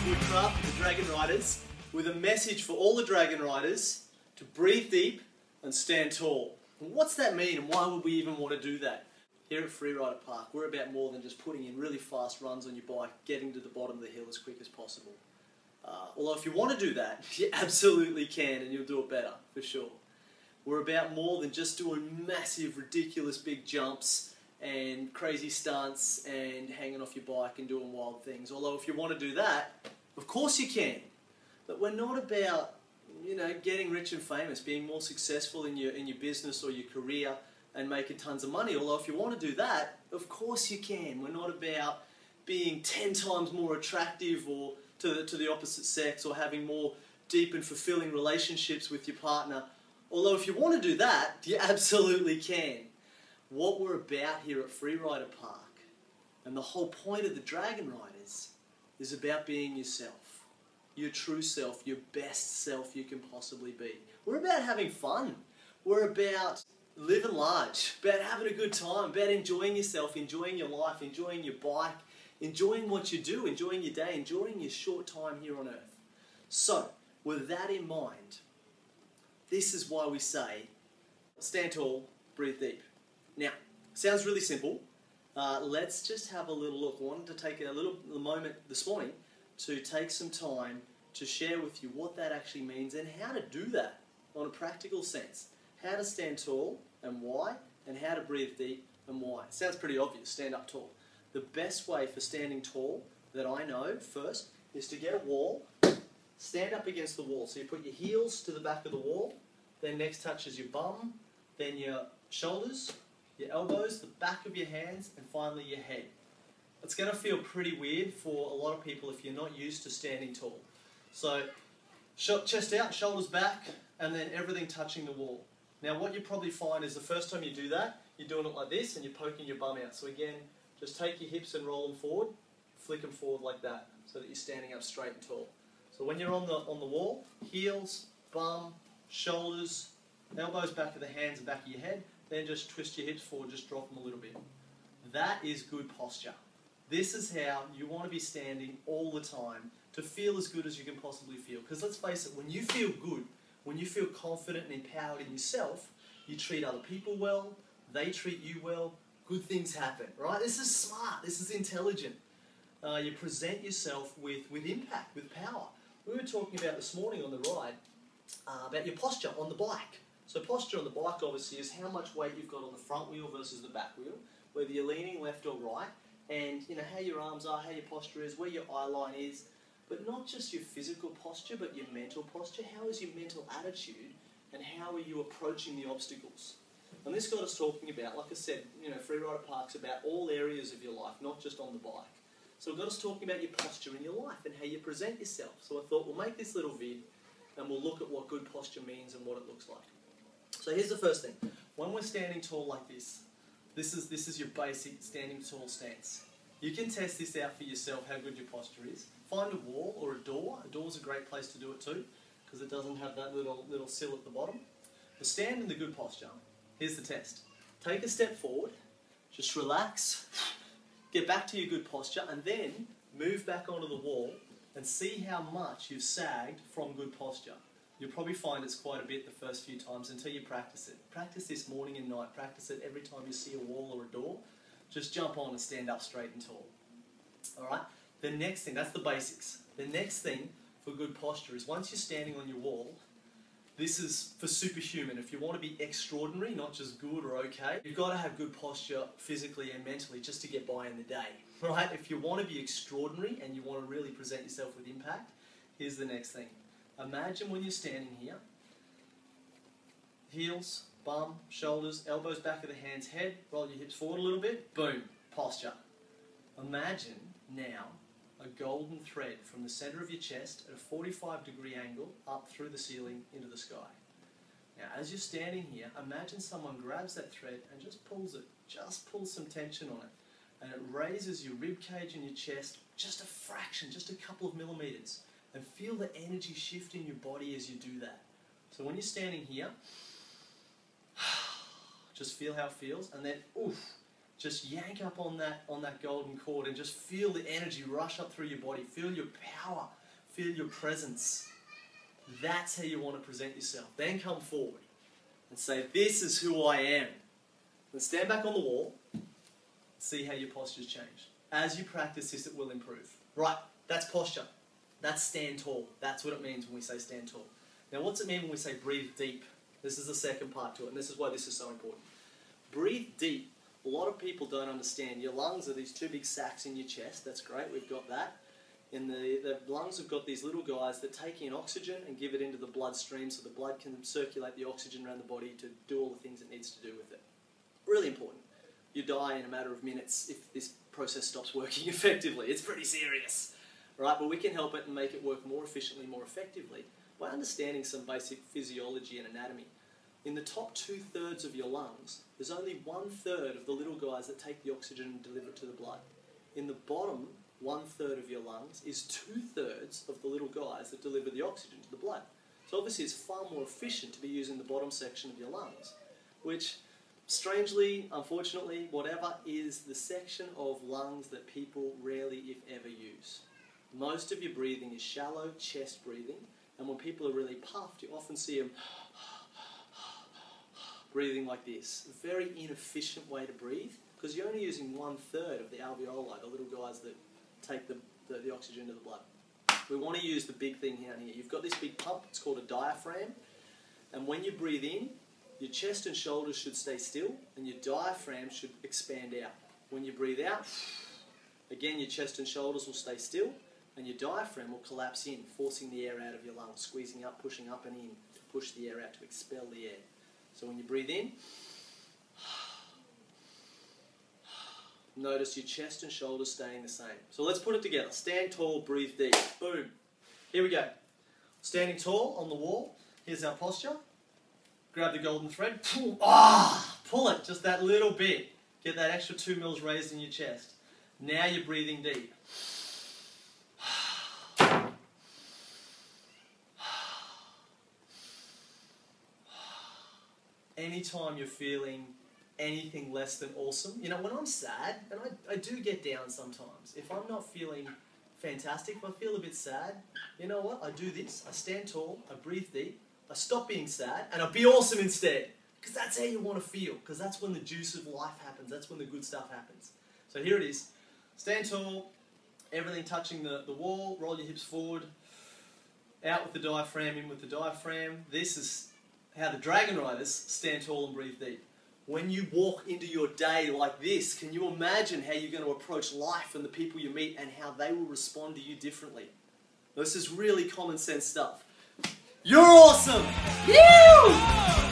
Woodcraft, the Dragon Riders, with a message for all the Dragon Riders to breathe deep and stand tall. And what's that mean, and why would we even want to do that? Here at Freerider Park, we're about more than just putting in really fast runs on your bike, getting to the bottom of the hill as quick as possible. Although if you want to do that, you absolutely can, and you'll do it better, for sure. We're about more than just doing massive, ridiculous big jumps and crazy stunts and hanging off your bike and doing wild things. Although if you want to do that, of course you can. But we're not about, getting rich and famous, being more successful in your business or your career and making tons of money. Although if you want to do that, of course you can. We're not about being 10 times more attractive or to the opposite sex, or having more deep and fulfilling relationships with your partner. Although if you want to do that, you absolutely can. What we're about here at Freerider Park, and the whole point of the Dragon Riders, is about being yourself. Your true self, your best self you can possibly be. We're about having fun. We're about living large, about having a good time, about enjoying yourself, enjoying your life, enjoying your bike, enjoying what you do, enjoying your day, enjoying your short time here on Earth. So, with that in mind, this is why we say, stand tall, breathe deep. Now, sounds really simple. Let's just have a little look. I wanted to take a little moment this morning to take some time to share with you what that actually means and how to do that on a practical sense. How to stand tall and why, and how to breathe deep and why. It sounds pretty obvious, stand up tall. The best way for standing tall that I know first is to get a wall, stand up against the wall. So you put your heels to the back of the wall, then next touches your bum, then your shoulders, your elbows, the back of your hands, and finally your head. It's going to feel pretty weird for a lot of people if you're not used to standing tall. So chest out, shoulders back, and then everything touching the wall. Now what you probably find is the first time you do that, you're doing it like this and you're poking your bum out. So again, just take your hips and roll them forward, flick them forward like that, so that you're standing up straight and tall. So when you're on the wall, heels, bum, shoulders, elbows back of the hands and back of your head, then just twist your hips forward, just drop them a little bit. That is good posture. This is how you want to be standing all the time to feel as good as you can possibly feel. Because let's face it, when you feel good, when you feel confident and empowered in yourself, you treat other people well, they treat you well, good things happen, right? This is smart, this is intelligent. You present yourself with impact, with power. We were talking about this morning on the ride about your posture on the bike. So posture on the bike obviously is how much weight you've got on the front wheel versus the back wheel, whether you're leaning left or right, and how your arms are, how your posture is, where your eye line is, but not just your physical posture, but your mental posture. How is your mental attitude, and how are you approaching the obstacles? And this got us talking about, like I said, Freerider Park's about all areas of your life, not just on the bike. So it got us talking about your posture in your life and how you present yourself. So I thought we'll make this little vid and we'll look at what good posture means and what it looks like. So here's the first thing. When we're standing tall like this is your basic standing tall stance. You can test this out for yourself, how good your posture is. Find a wall or a door. A door's a great place to do it too, because it doesn't have that little sill at the bottom. To stand in the good posture, here's the test. Take a step forward, just relax, get back to your good posture, and then move back onto the wall and see how much you've sagged from good posture. You'll probably find it's quite a bit the first few times until you practice it. Practice this morning and night. Practice it every time you see a wall or a door. Just jump on and stand up straight and tall. Alright? The next thing, that's the basics. The next thing for good posture is once you're standing on your wall, this is for superhuman. If you want to be extraordinary, not just good or okay, you've got to have good posture physically and mentally just to get by in the day. Right? If you want to be extraordinary and you want to really present yourself with impact, here's the next thing. Imagine when you're standing here, heels, bum, shoulders, elbows back of the hands, head, roll your hips forward a little bit, boom, posture. Imagine now a golden thread from the center of your chest at a 45-degree angle up through the ceiling into the sky. Now as you're standing here, imagine someone grabs that thread and just pulls it, just pulls some tension on it, and it raises your rib cage and your chest just a fraction, just a couple of millimeters. And feel the energy shift in your body as you do that. So when you're standing here, just feel how it feels, and then oof, just yank up on that golden cord and just feel the energy rush up through your body. Feel your power Feel your presence. That's how you want to present yourself. Then come forward and say, this is who I am. Then stand back on the wall. See how your posture's changed. As you practice this, it will improve. Right, that's posture. That's stand tall. That's what it means when we say stand tall. Now, what's it mean when we say breathe deep? This is the second part to it, and this is why this is so important. Breathe deep. A lot of people don't understand. Your lungs are these two big sacs in your chest. That's great, we've got that. And the lungs have got these little guys that take in oxygen and give it into the bloodstream so the blood can circulate the oxygen around the body to do all the things it needs to do with it. Really important. You die in a matter of minutes if this process stops working effectively. It's pretty serious. Right? But we can help it and make it work more efficiently, more effectively by understanding some basic physiology and anatomy. In the top 2/3 of your lungs, there's only 1/3 of the little guys that take the oxygen and deliver it to the blood. In the bottom 1/3 of your lungs is 2/3 of the little guys that deliver the oxygen to the blood. So obviously it's far more efficient to be using the bottom section of your lungs, which strangely, unfortunately, whatever, is the section of lungs that people rarely, if ever, use. Most of your breathing is shallow chest breathing, and when people are really puffed, you often see them breathing like this. A very inefficient way to breathe, because you're only using 1/3 of the alveoli, the little guys that take the oxygen to the blood. We want to use the big thing down here. You've got this big pump, it's called a diaphragm, and when you breathe in, your chest and shoulders should stay still, and your diaphragm should expand out. When you breathe out, again your chest and shoulders will stay still, and your diaphragm will collapse in, forcing the air out of your lungs, squeezing up, pushing up and in to push the air out, to expel the air. So when you breathe in, notice your chest and shoulders staying the same. So let's put it together. Stand tall, breathe deep. Boom. Here we go. Standing tall on the wall. Here's our posture. Grab the golden thread. Pull. Pull it just that little bit. Get that extra 2 mils raised in your chest. Now you're breathing deep. Anytime you're feeling anything less than awesome, you know, when I'm sad, and I do get down sometimes, if I'm not feeling fantastic, if I feel a bit sad, you know what? I do this. I stand tall, I breathe deep, I stop being sad, and I be awesome instead. Because that's how you want to feel, because that's when the juice of life happens, that's when the good stuff happens. So here it is. Stand tall, everything touching the wall, roll your hips forward, out with the diaphragm, in with the diaphragm. This is how the Dragon Riders stand tall and breathe deep. When you walk into your day like this, can you imagine how you're going to approach life and the people you meet and how they will respond to you differently? This is really common sense stuff. You're awesome! You!